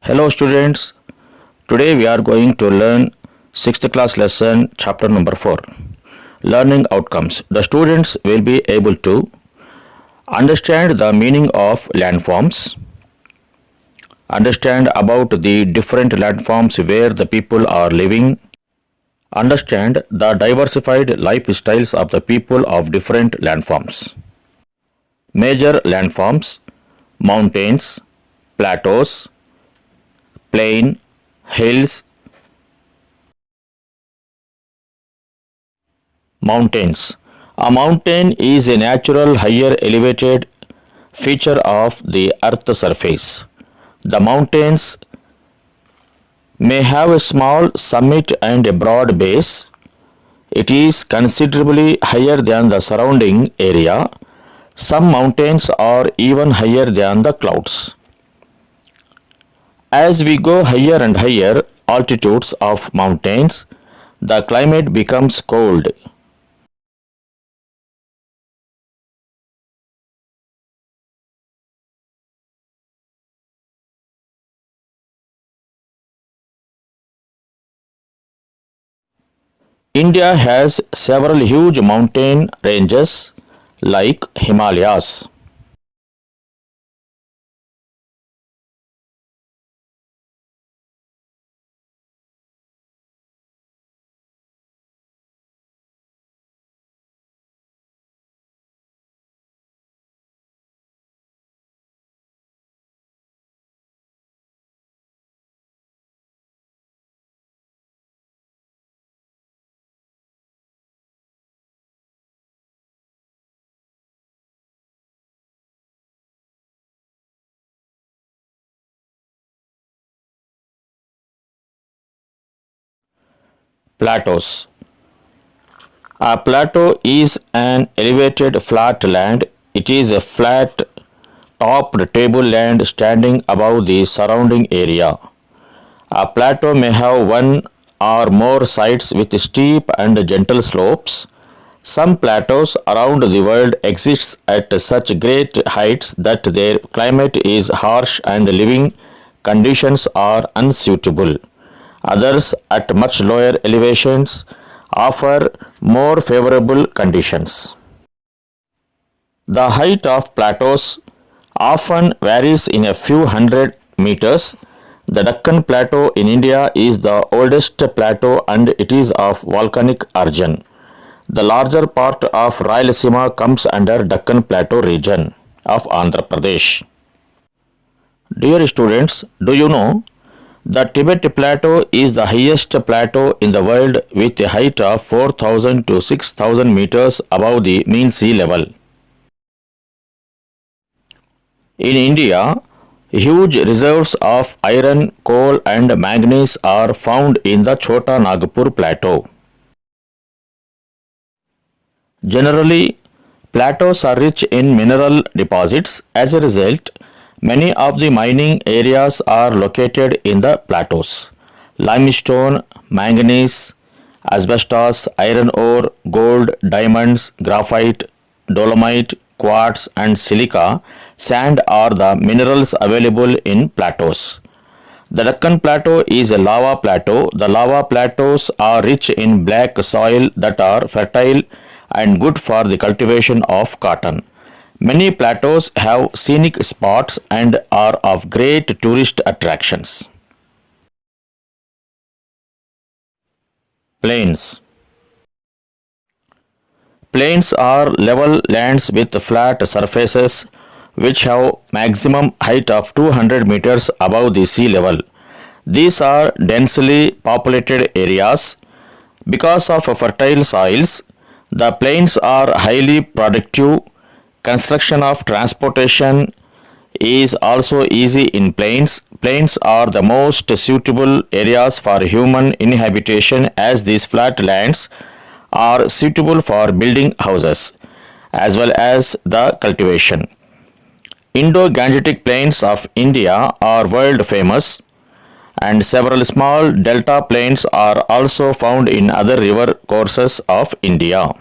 Hello students, today we are going to learn 6th class lesson chapter number 4, Learning Outcomes. The students will be able to understand the meaning of landforms, understand about the different landforms where the people are living, understand the diversified lifestyles of the people of different landforms. Major landforms, mountains, plateaus, plain, hills. Mountains. A mountain is a natural higher elevated feature of the earth's surface. The mountains may have a small summit and a broad base. It is considerably higher than the surrounding area. Some mountains are even higher than the clouds. As we go higher and higher altitudes of mountains, the climate becomes cold. India has several huge mountain ranges like Himalayas. Plateaus. A plateau is an elevated flat land. It is a flat topped tableland standing above the surrounding area. A plateau may have one or more sides with steep and gentle slopes. Some plateaus around the world exist at such great heights that their climate is harsh and living conditions are unsuitable. Others at much lower elevations offer more favorable conditions. The height of plateaus often varies in a few hundred meters. The Deccan Plateau in India is the oldest plateau and it is of volcanic origin. The larger part of Rayalaseema comes under Deccan Plateau region of Andhra Pradesh. Dear students, do you know the Tibet Plateau is the highest plateau in the world with a height of 4,000 to 6,000 meters above the mean sea level. In India, huge reserves of iron, coal and manganese are found in the Chota Nagpur Plateau. Generally, plateaus are rich in mineral deposits. As a result, many of the mining areas are located in the plateaus. Limestone, manganese, asbestos, iron ore, gold, diamonds, graphite, dolomite, quartz and silica sand are the minerals available in plateaus. The Deccan Plateau is a lava plateau. The lava plateaus are rich in black soil that are fertile and good for the cultivation of cotton. Many plateaus have scenic spots and are of great tourist attractions. Plains. Plains are level lands with flat surfaces which have maximum height of 200 meters above the sea level. These are densely populated areas. Because of fertile soils, the plains are highly productive. Construction of transportation is also easy in plains. Plains are the most suitable areas for human inhabitation as these flat lands are suitable for building houses as well as the cultivation. Indo-Gangetic plains of India are world famous and several small delta plains are also found in other river courses of India.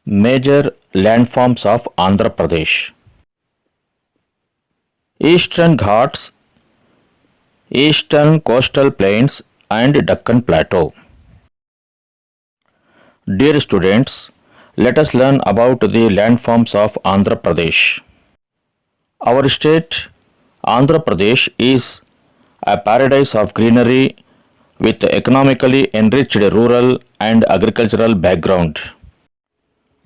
Major landforms of Andhra Pradesh. Eastern Ghats, Eastern Coastal Plains and Deccan Plateau. Dear students, let us learn about the landforms of Andhra Pradesh. Our state, Andhra Pradesh, is a paradise of greenery with economically enriched rural and agricultural background.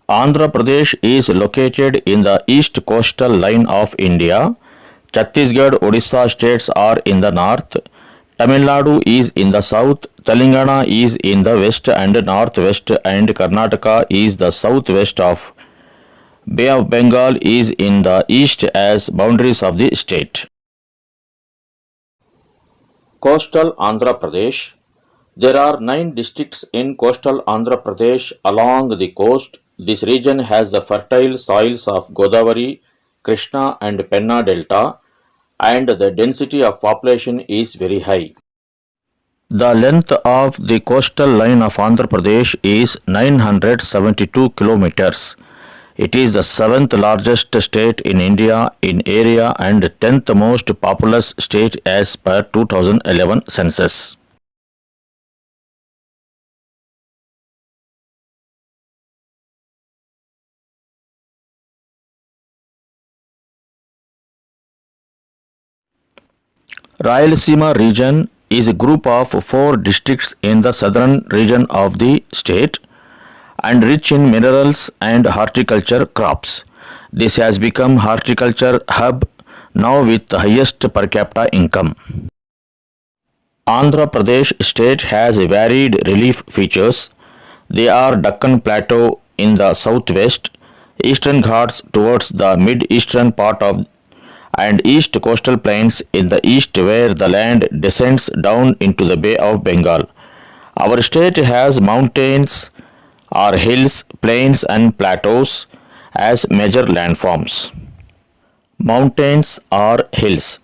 Andhra Pradesh is located in the east coastal line of India. Chhattisgarh, Odisha states are in the north. Tamil Nadu is in the south. Telangana is in the west and northwest, and Karnataka is the southwest of Bay of Bengal is in the east as boundaries of the state. Coastal Andhra Pradesh. There are 9 districts in coastal Andhra Pradesh along the coast. This region has the fertile soils of Godavari, Krishna and Penna Delta, and the density of population is very high. The length of the coastal line of Andhra Pradesh is 972 kilometers. It is the 7th largest state in India in area and 10th most populous state as per 2011 census. Rayalaseema region is a group of 4 districts in the southern region of the state and rich in minerals and horticulture crops. This has become horticulture hub now with the highest per capita income. Andhra Pradesh state has varied relief features. They are Deccan Plateau in the southwest, Eastern Ghats towards the mid-eastern part of and east coastal plains in the east where the land descends down into the Bay of Bengal. Our state has mountains or hills, plains and plateaus as major landforms. Mountains or hills.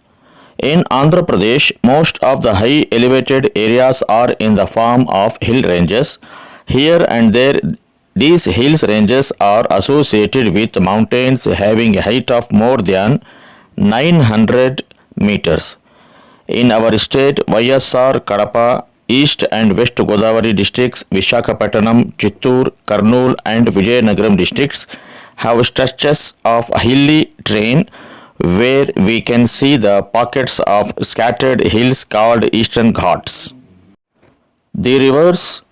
In Andhra Pradesh, most of the high elevated areas are in the form of hill ranges. Here and there, these hills ranges are associated with mountains having a height of more than 900 meters. In our state, YSR, Kadapa, East and West Godavari districts, Visakhapatnam, Chittoor, Kurnool and Vijayanagaram districts have stretches of hilly terrain where we can see the pockets of scattered hills called Eastern Ghats. The rivers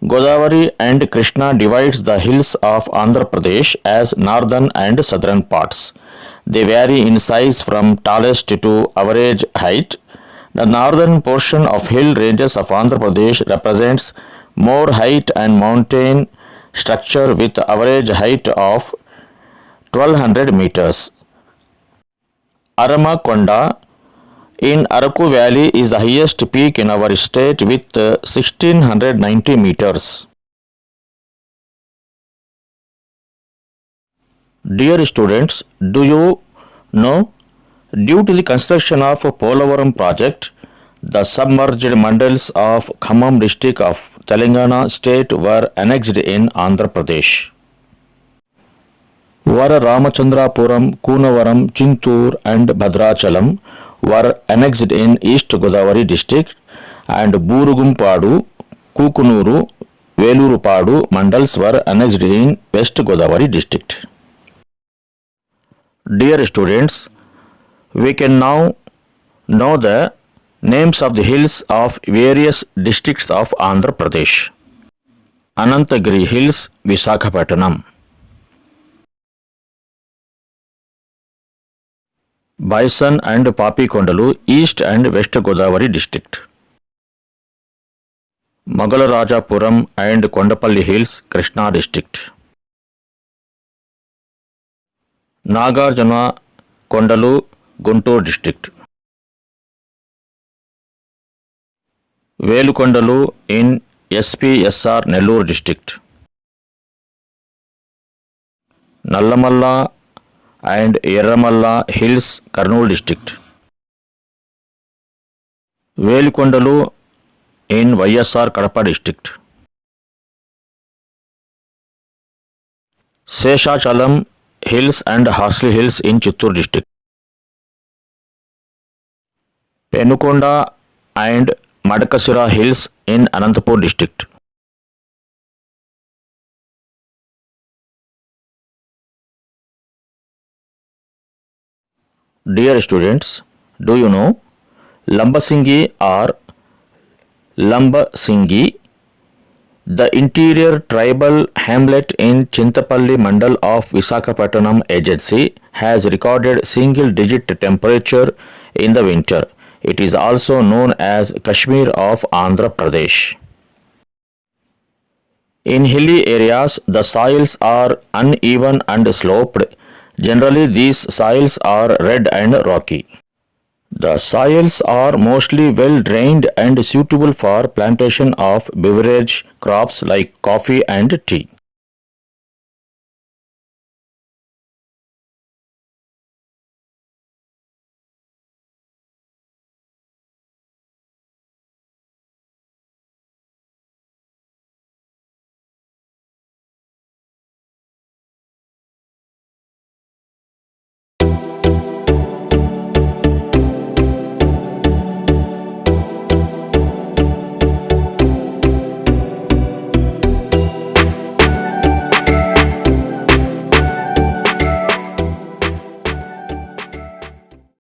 Godavari and Krishna divides the hills of Andhra Pradesh as northern and southern parts. They vary in size from tallest to average height. The northern portion of hill ranges of Andhra Pradesh represents more height and mountain structure with average height of 1200 meters. Aramakonda in Araku Valley is the highest peak in our state with 1690 meters. Dear students, do you know, due to the construction of Polavaram project, the submerged mandals of Khammam district of Telangana state were annexed in Andhra Pradesh. Vara Ramachandrapuram, Kunavaram, Chintur and Bhadrachalam were annexed in East Godavari district and Burugumpadu, Kukunuru, Velurupadu mandals were annexed in West Godavari district. Dear students, we can now know the names of the hills of various districts of Andhra Pradesh. Anantagiri Hills, Visakhapatnam. Bison and Papikondalu, East and West Godavari district. Magalarajapuram and Kondapalli Hills, Krishna district. Nagarjuna Kondalu, Guntur district. Velukondalu in SPSR Nellore district. Nallamalla and Yerramalla Hills, Kurnool district. Velukondalu in YSR Kadapa district. Seshachalam Hills and Hasli Hills in Chittoor district. Penukonda and Madakasira Hills in Anantapur district. Dear students, do you know Lambasingi or Lambasingi, the interior tribal hamlet in Chintapalli Mandal of Visakhapatnam Agency, has recorded single-digit temperature in the winter. It is also known as Kashmir of Andhra Pradesh. In hilly areas, the soils are uneven and sloped. Generally, these soils are red and rocky. The soils are mostly well drained and suitable for plantation of beverage crops like coffee and tea.